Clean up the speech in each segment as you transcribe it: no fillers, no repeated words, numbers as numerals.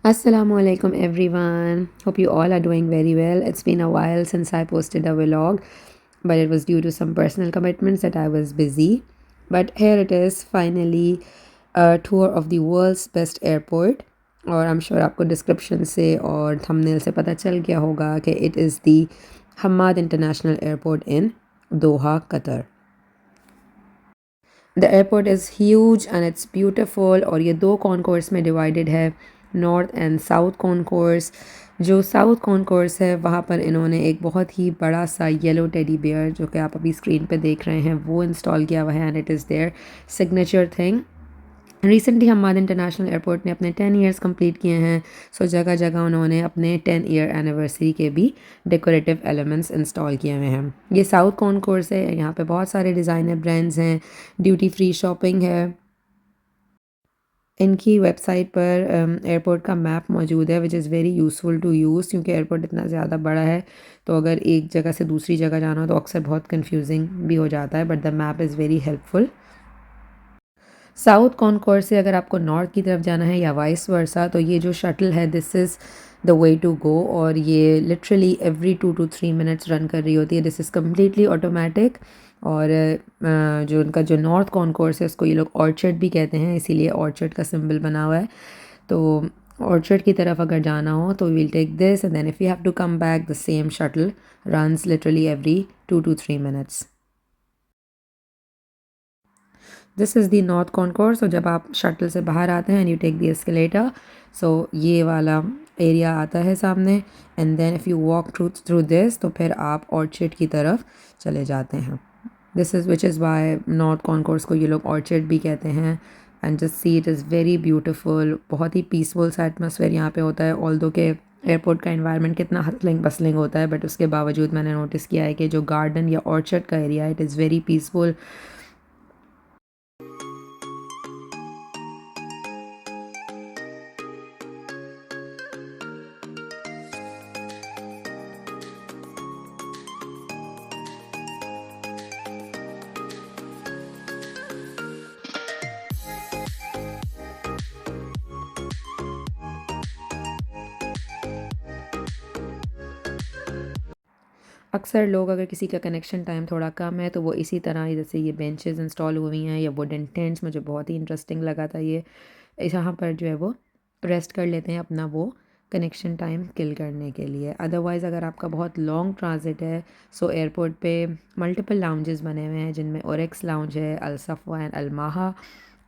Assalamualaikum everyone. Hope you all are doing very well. It's been a while since I posted a vlog, but it was due to some personal commitments that I was busy. But here it is, finally, a tour of the world's best airport. और I'm sure आपको description से और thumbnail से पता चल गया होगा कि it is the Hamad International Airport in Doha, Qatar. The airport is huge and it's beautiful और ये दो कॉन्कोर्स में डिवाइडेड है, नॉर्थ एंड साउथ कॉन्कोर्स. जो साउथ कॉन्कोर्स है वहाँ पर इन्होंने एक बहुत ही बड़ा सा येलो टेडी बियर, जो कि आप अभी स्क्रीन पे देख रहे हैं, वो इंस्टॉल किया हुआ है and it is their signature thing. Recently Hamad International Airport ने अपने 10 ईयर्स कंप्लीट किए हैं. सो जगह जगह उन्होंने अपने 10 ईयर एनिवर्सरी के भी डेकोरेटिव एलिमेंट्स इंस्टॉल किए हुए हैं. ये साउथ कॉन्कोर्स है, यहाँ पे बहुत सारे डिज़ाइनर ब्रांड्स हैं, ड्यूटी फ्री शॉपिंग है. इनकी वेबसाइट पर एयरपोर्ट का मैप मौजूद है, which is very useful to use, क्योंकि एयरपोर्ट इतना ज़्यादा बड़ा है तो अगर एक जगह से दूसरी जगह जाना हो तो अक्सर बहुत कंफ्यूजिंग भी हो जाता है, but the map is very helpful. South concourse से अगर आपको नॉर्थ की तरफ जाना है या वाइस वर्सा, तो ये जो शटल है, this is the way to go, और ये literally every 2 to 3 minutes run कर रही होती है. This is completely automatic. और जो उनका जो नॉर्थ कॉन्कोर्स है उसको ये लोग ऑर्चर्ड भी कहते हैं, इसीलिए ऑर्चर्ड का सिंबल बना हुआ है. तो ऑर्चर्ड की तरफ अगर जाना हो तो we'll take this and then if you have to come back, the same shuttle runs literally every 2 to 3 minutes. This is the north concourse. और जब आप शटल से बाहर आते हैं and you take the escalator, so ये वाला area आता है सामने, and then if you walk through this तो फिर आप ऑर्चर्ड की तरफ चले जाते हैं. This is which is why north concourse को ये लोग ऑर्चर्ड भी कहते हैं. And just see, it is very beautiful. बहुत ही पीसफुल सा एटमॉस्फेयर यहाँ पे होता है. ऑल्दो के एयरपोर्ट का इन्वायरमेंट कितना हसलिंग बसलिंग होता है, बट उसके बावजूद मैंने नोटिस किया है कि जो गार्डन या ऑर्चर्ड का area, it is very peaceful. अक्सर लोग, अगर किसी का कनेक्शन टाइम थोड़ा कम है तो वो इसी तरह, जैसे ये बेंचेस इंस्टॉल हुई हैं या वुडन टेंट्स, मुझे बहुत ही इंटरेस्टिंग लगा था ये. यहाँ पर जो है वो रेस्ट कर लेते हैं अपना वो कनेक्शन टाइम किल करने के लिए. अदरवाइज़ अगर आपका बहुत लॉन्ग ट्रांजिट है, सो एयरपोर्ट पे मल्टीपल लाउंजेस बने हुए हैं, जिनमें ओरेक्स लाउंज है, Al Safa and Al Maha.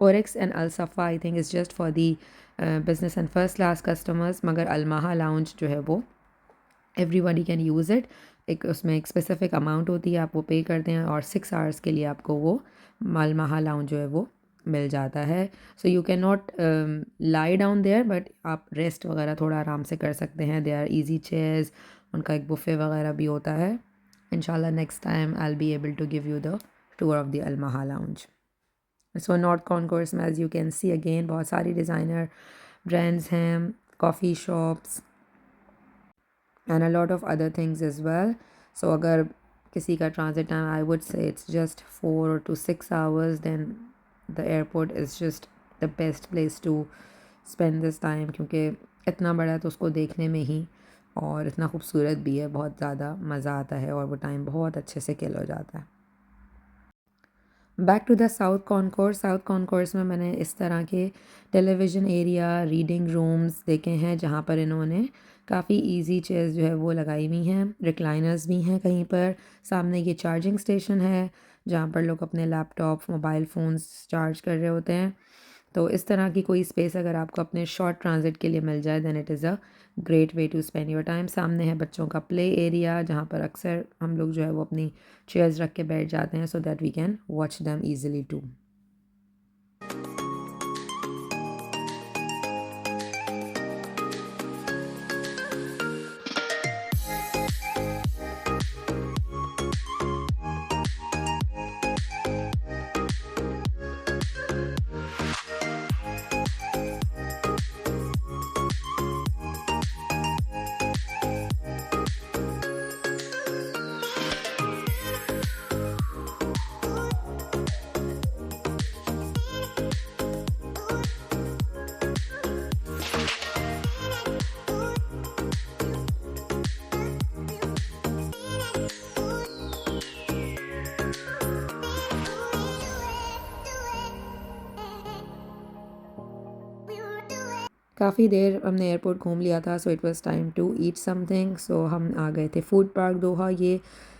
Oryx and Al Safa I think is just for the business and first class customers, मगर अल-माहा लाउंज जो है वो एवरीबॉडी कैन यूज़ इट. एक उसमें एक स्पेसिफिक अमाउंट होती है, आप वो पे करते हैं और 6 आवर्स के लिए आपको वो अल-माहा लाउंज जो है वो मिल जाता है. So you can not lie down there, but आप रेस्ट वगैरह थोड़ा आराम से कर सकते हैं. दे आर ईजी चेयर्स, उनका एक बुफ़े वगैरह भी होता है. इंशाल्लाह next time I will be able to give you the tour of the Al Maha lounge. So north concourse में as you can see again बहुत सारी डिज़ाइनर ब्रांड्स हैं, coffee shops and a lot of other things as well. So अगर किसी का transit time, I would say it's just 4 to 6 hours, then the airport is just the best place to spend this time, क्योंकि इतना बड़ा है तो उसको देखने में ही, और इतना खूबसूरत भी है, बहुत ज़्यादा मज़ा आता है और वो टाइम बहुत अच्छे से किल हो जाता है. Back to the south concourse. South concourse में मैंने इस तरह के टेलीविज़न एरिया, रीडिंग रूम्स देखे हैं, जहाँ पर इन्होंने काफ़ी इजी चेयर्स जो है वो लगाई हुई हैं. रिक्लाइनर्स भी हैं कहीं पर. सामने ये चार्जिंग स्टेशन है, जहाँ पर लोग अपने लैपटॉप, मोबाइल फ़ोन्स चार्ज कर रहे होते हैं. तो इस तरह की कोई स्पेस अगर आपको अपने शॉर्ट ट्रांजिट के लिए मिल जाए, then it is a great way to spend your time. सामने है बच्चों का प्ले एरिया, जहाँ पर अक्सर हम लोग जो है वो अपनी चेयर्स रख के बैठ जाते हैं, so that we can watch them easily too. काफ़ी देर हमने एयरपोर्ट घूम लिया था, so it was time to eat something. So हम आ गए थे फूड पार्क दोहा। ये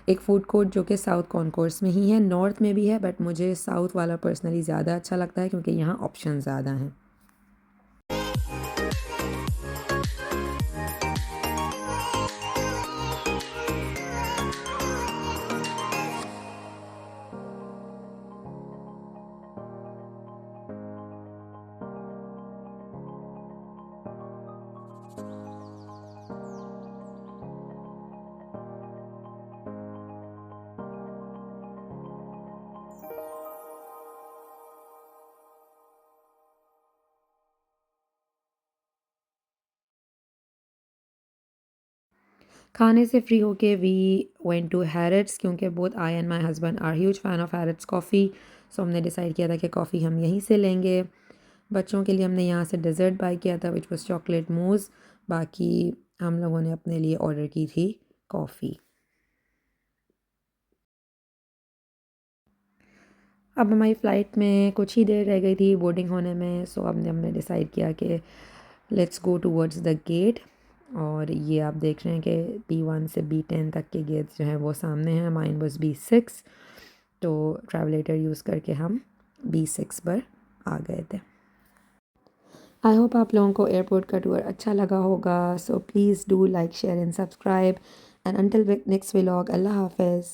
एक फ़ूड कोर्ट जो कि साउथ कॉन्कोर्स में ही है, नॉर्थ में भी है, बट मुझे साउथ वाला पर्सनली ज़्यादा अच्छा लगता है क्योंकि यहाँ ऑप्शन ज़्यादा हैं। खाने से फ्री होके वी वेंट टू हैरिट्स क्योंकि both I and my husband are huge fan of Harrods coffee. So हमने डिसाइड किया था कि कॉफ़ी हम यहीं से लेंगे। बच्चों के लिए हमने यहाँ से डेज़र्ट बाय किया था विच वाज़ चॉकलेट मूज़। बाकी हम लोगों ने अपने लिए ऑर्डर की थी कॉफ़ी। अब हमारी फ़्लाइट में कुछ ही देर रह गई थी बोर्डिंग होने में, सो अब हमने डिसाइड किया कि let's go towards the gate. और ये आप देख रहे हैं कि B1 से B10 तक के गेट्स जो हैं वो सामने हैं। माइन बस B6, तो ट्रैवलेटर यूज़ करके हम B6 पर आ गए थे। आई होप आप लोगों को एयरपोर्ट का टूर अच्छा लगा होगा। So please do like share and subscribe and until next vlog, अल्लाह हाफ़िज़।